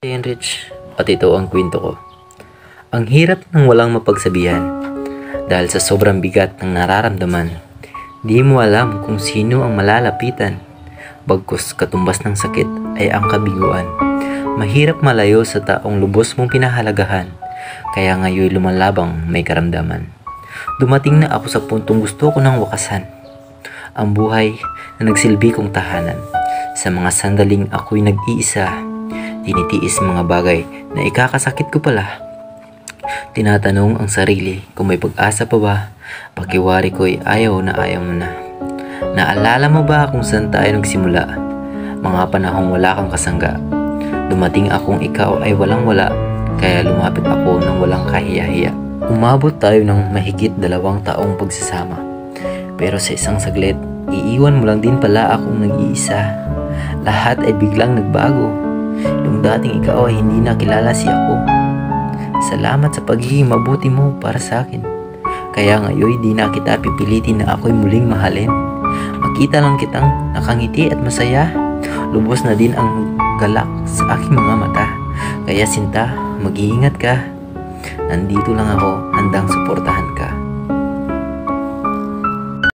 Enrich, at ito ang kwento ko. Ang hirap ng walang mapagsabihan dahil sa sobrang bigat ng nararamdaman. Di mo alam kung sino ang malalapitan. Bagkus katumbas ng sakit ay ang kabiguan. Mahirap malayo sa taong lubos mong pinahalagahan. Kaya ngayon lumalabang may karamdaman. Dumating na ako sa puntong gusto ko nang wakasan ang buhay na nagsilbi kong tahanan. Sa mga sandaling ako'y nag-iisa, tinitiis mga bagay na ikakasakit ko pala. Tinatanong ang sarili kung may pag-asa pa ba. Pakiwari ko'y ayaw mo na. Naalala mo ba kung saan tayo nagsimula? Mga panahong wala kang kasangga. Dumating akong ikaw ay walang wala, kaya lumapit ako ng walang kahiya-hiya. Umabot tayo ng mahigit 2 taong pagsasama. Pero sa isang saglit, iiwan mo lang din pala akong nag-iisa. Lahat ay biglang nagbago. Yung dating ikaw ay hindi nakilala si ako. Salamat sa pagiging mabuti mo para sa akin. Kaya ngayon di na kita pipilitin na ako'y muling mahalin. Makita lang kitang nakangiti at masaya. Lubos na din ang galak sa aking mga mata. Kaya sinta, mag-iingat ka. Nandito lang ako, handang suportahan ka.